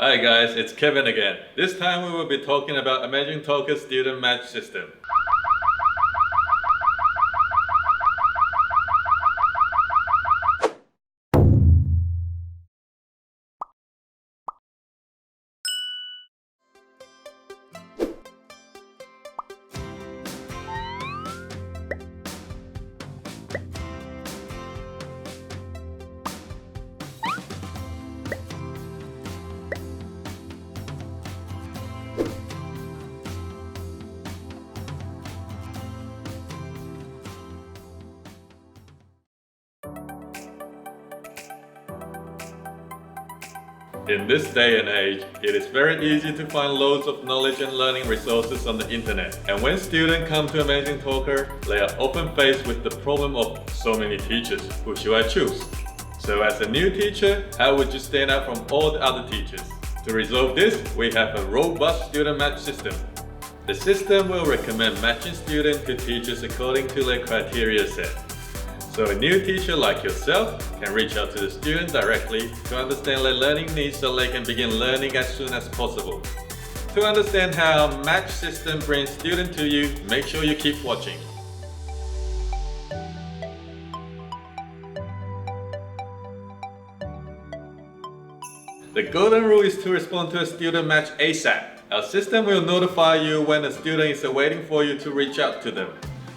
Hi guys, it's Kevin again. This time we will be talking about AmazingTalker's student match system. In this day and age, it is very easy to find loads of knowledge and learning resources on the internet. And when students come to AmazingTalker, they are often faced with the problem of so many teachers. Who should I choose? So as a new teacher, how would you stand out from all the other teachers? To resolve this, we have a robust student match system. The system will recommend matching students to teachers according to their criteria set. So a new teacher like yourself can reach out to the student directly to understand their learning needs so they can begin learning as soon as possible. To understand how a match system brings students to you, make sure you keep watching. The golden rule is to respond to a student match ASAP. Our system will notify you when a student is waiting for you to reach out to them.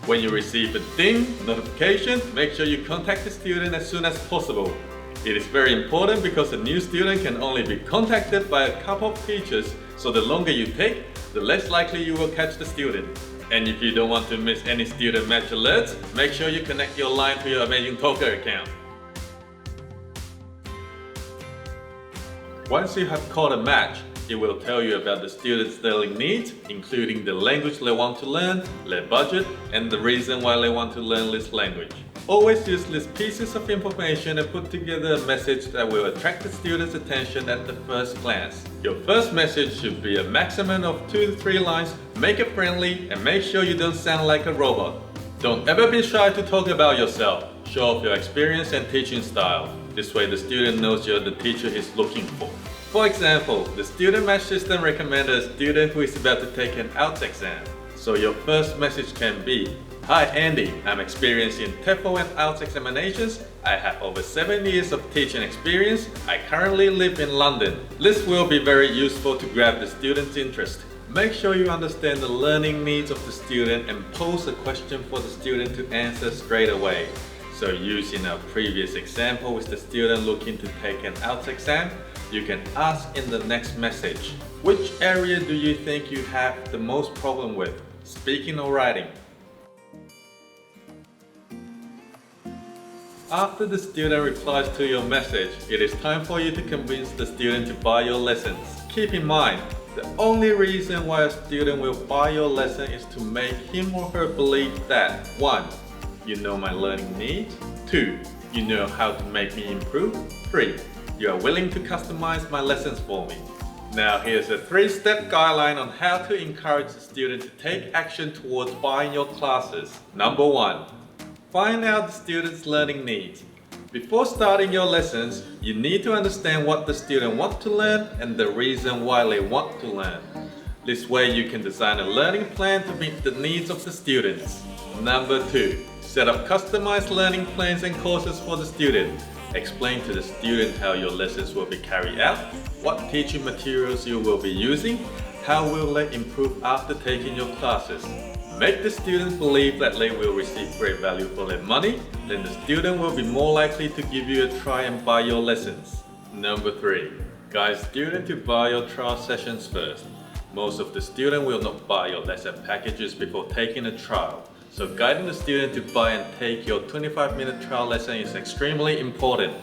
When you receive a ding notification, make sure you contact the student as soon as possible. It is very important because a new student can only be contacted by a couple of teachers, so the longer you take, the less likely you will catch the student. And if you don't want to miss any student match alerts, make sure you connect your line to your AmazingTalker account. Once you have caught a match, it will tell you about the student's learning needs, including the language they want to learn, their budget, and the reason why they want to learn this language. Always use these pieces of information and put together a message that will attract the student's attention at the first glance. Your first message should be a maximum of 2 to 3 lines, make it friendly, and make sure you don't sound like a robot. Don't ever be shy to talk about yourself. Show off your experience and teaching style. This way the student knows you're the teacher he's looking for. For example, the student match system recommends a student who is about to take an IELTS exam. So your first message can be, "Hi Andy, I'm experienced in TOEFL and IELTS examinations. I have over 7 years of teaching experience. I currently live in London." This will be very useful to grab the student's interest. Make sure you understand the learning needs of the student and pose a question for the student to answer straight away. So using our previous example with the student looking to take an IELTS exam, you can ask in the next message, which area do you think you have the most problem with, speaking or writing? After the student replies to your message, it is time for you to convince the student to buy your lessons. Keep in mind, the only reason why a student will buy your lesson is to make him or her believe that 1. You know my learning needs. 2. You know how to make me improve. 3. You are willing to customize my lessons for me. Now here's a 3-step guideline on how to encourage the student to take action towards buying your classes. Number 1. Find out the student's learning needs. Before starting your lessons, you need to understand what the student wants to learn and the reason why they want to learn. This way you can design a learning plan to meet the needs of the students. Number 2. Set up customized learning plans and courses for the student. Explain to the student how your lessons will be carried out, what teaching materials you will be using, how will they improve after taking your classes. Make the students believe that they will receive great value for their money, then the student will be more likely to give you a try and buy your lessons. Number 3. Guide student to buy your trial sessions first. Most of the students will not buy your lesson packages before taking a trial. So guiding the student to buy and take your 25-minute trial lesson is extremely important.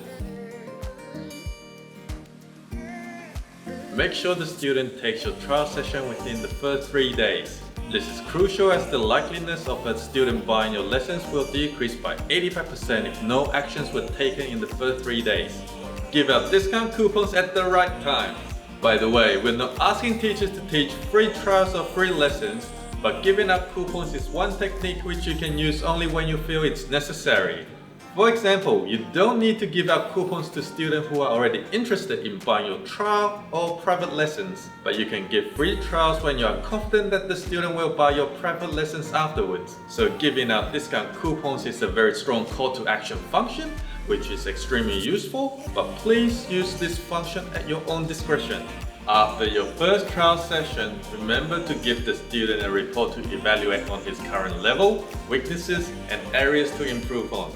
Make sure the student takes your trial session within the first 3 days. This is crucial as the likeliness of a student buying your lessons will decrease by 85% if no actions were taken in the first 3 days. Give out discount coupons at the right time. By the way, we're not asking teachers to teach free trials or free lessons, but giving up coupons is one technique which you can use only when you feel it's necessary. For example, you don't need to give out coupons to students who are already interested in buying your trial or private lessons, but you can give free trials when you are confident that the student will buy your private lessons afterwards. So giving out discount coupons is a very strong call to action function, which is extremely useful, but please use this function at your own discretion. After your first trial session, remember to give the student a report to evaluate on his current level, weaknesses, and areas to improve on.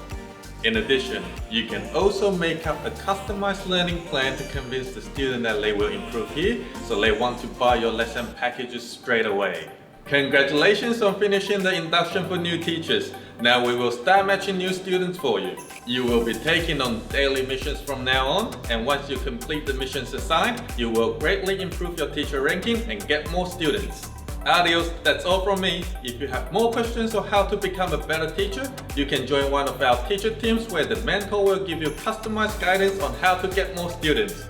In addition, you can also make up a customized learning plan to convince the student that they will improve here, so they want to buy your lesson packages straight away. Congratulations on finishing the induction for new teachers. Now we will start matching new students for you. You will be taking on daily missions from now on, and once you complete the missions assigned, you will greatly improve your teacher ranking and get more students. Adios, that's all from me. If you have more questions on how to become a better teacher, you can join one of our teacher teams where the mentor will give you customized guidance on how to get more students.